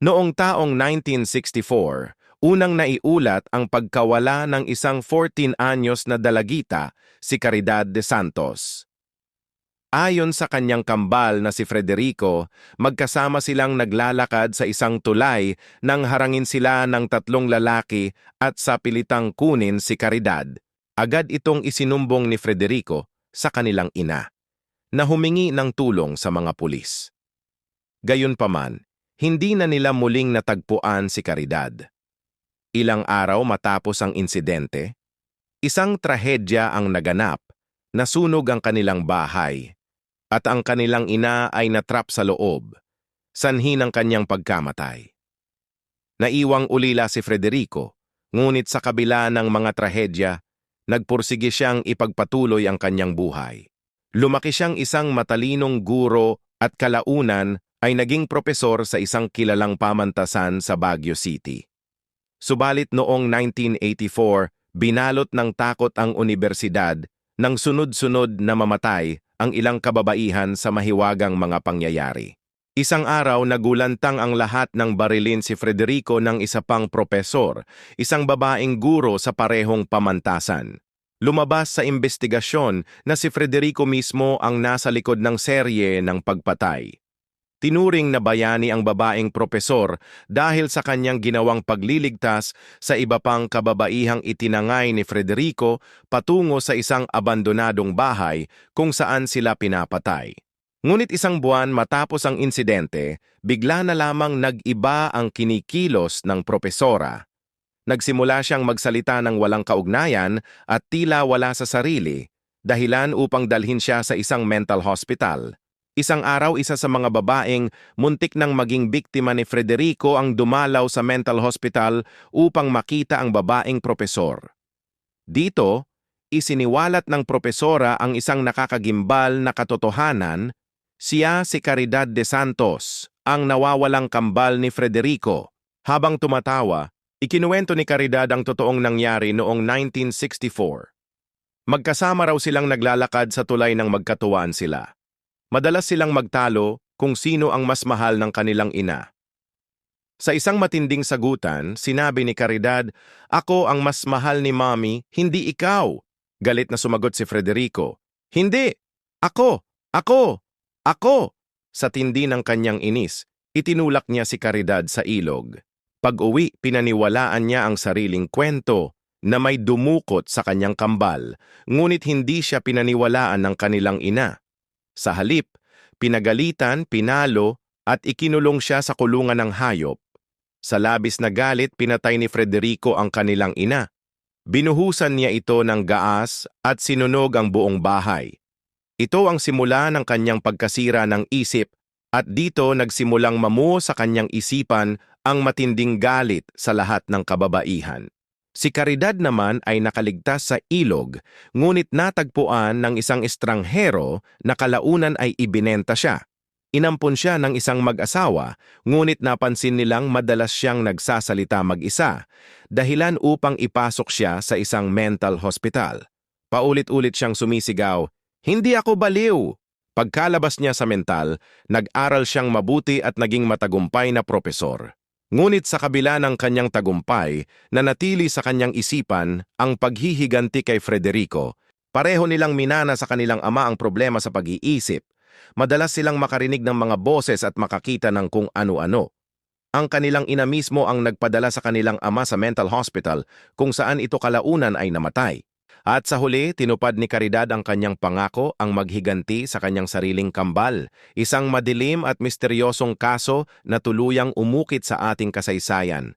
Noong taong 1964, unang naiulat ang pagkawala ng isang 14 anyos na dalagita, si Caridad de Santos. Ayon sa kanyang kambal na si Frederico, magkasama silang naglalakad sa isang tulay nang harangin sila ng tatlong lalaki at sa pilitang kunin si Caridad. Agad itong isinumbong ni Frederico sa kanilang ina, na humingi ng tulong sa mga pulis. Gayunpaman, hindi na nila muling natagpuan si Caridad. Ilang araw matapos ang insidente, isang trahedya ang naganap, nasunog ang kanilang bahay, at ang kanilang ina ay natrap sa loob, sanhi ng kanyang pagkamatay. Naiwang ulila si Frederico, ngunit sa kabila ng mga trahedya, nagpursige siyang ipagpatuloy ang kanyang buhay. Lumaki siyang isang matalinong guro at kalaunan ay naging propesor sa isang kilalang pamantasan sa Baguio City. Subalit noong 1984, binalot ng takot ang unibersidad nang sunod-sunod na mamatay ang ilang kababaihan sa mahiwagang mga pangyayari. Isang araw nagulantang ang lahat ng barilin si Frederico ng isa pang propesor, isang babaeng guro sa parehong pamantasan. Lumabas sa investigasyon na si Frederico mismo ang nasa likod ng serye ng pagpatay. Tinuring na bayani ang babaeng propesor dahil sa kanyang ginawang pagliligtas sa iba pang kababaihang itinangay ni Frederico patungo sa isang abandonadong bahay kung saan sila pinapatay. Ngunit isang buwan matapos ang insidente, bigla na lamang nag-iba ang kinikilos ng propesora. Nagsimula siyang magsalita ng walang kaugnayan at tila wala sa sarili, dahilan upang dalhin siya sa isang mental hospital. Isang araw, isa sa mga babaeng muntik nang maging biktima ni Frederico ang dumalaw sa mental hospital upang makita ang babaeng propesor. Dito, isiniwalat ng propesora ang isang nakakagimbal na katotohanan, siya si Caridad de Santos, ang nawawalang kambal ni Frederico. Habang tumatawa, ikinuwento ni Caridad ang totoong nangyari noong 1964. Magkasama raw silang naglalakad sa tulay ng magkatuwaan sila. Madalas silang magtalo kung sino ang mas mahal ng kanilang ina. Sa isang matinding sagutan, sinabi ni Caridad, "Ako ang mas mahal ni Mommy, hindi ikaw." Galit na sumagot si Frederico, "Hindi! Ako! Ako! Ako!" Sa tindi ng kanyang inis, itinulak niya si Caridad sa ilog. Pag-uwi, pinaniwalaan niya ang sariling kwento na may dumukot sa kanyang kambal, ngunit hindi siya pinaniwalaan ng kanilang ina. Sa halip, pinagalitan, pinalo, at ikinulong siya sa kulungan ng hayop. Sa labis na galit, pinatay ni Frederico ang kanilang ina. Binuhusan niya ito ng gaas at sinunog ang buong bahay. Ito ang simula ng kanyang pagkasira ng isip at dito nagsimulang mamuo sa kanyang isipan ang matinding galit sa lahat ng kababaihan. Si Caridad naman ay nakaligtas sa ilog, ngunit natagpuan ng isang estranghero na kalaunan ay ibinenta siya. Inampon siya ng isang mag-asawa, ngunit napansin nilang madalas siyang nagsasalita mag-isa, dahilan upang ipasok siya sa isang mental hospital. Paulit-ulit siyang sumisigaw, "Hindi ako baliw!" Pagkalabas niya sa mental, nag-aral siyang mabuti at naging matagumpay na propesor. Ngunit sa kabila ng kanyang tagumpay, nanatili sa kanyang isipan ang paghihiganti kay Frederico. Pareho nilang minana sa kanilang ama ang problema sa pag-iisip. Madalas silang makarinig ng mga boses at makakita ng kung ano-ano. Ang kanilang ina mismo ang nagpadala sa kanilang ama sa mental hospital kung saan ito kalaunan ay namatay. At sa huli, tinupad ni Caridad ang kanyang pangako ang maghiganti sa kanyang sariling kambal, isang madilim at misteryosong kaso na tuluyang umukit sa ating kasaysayan.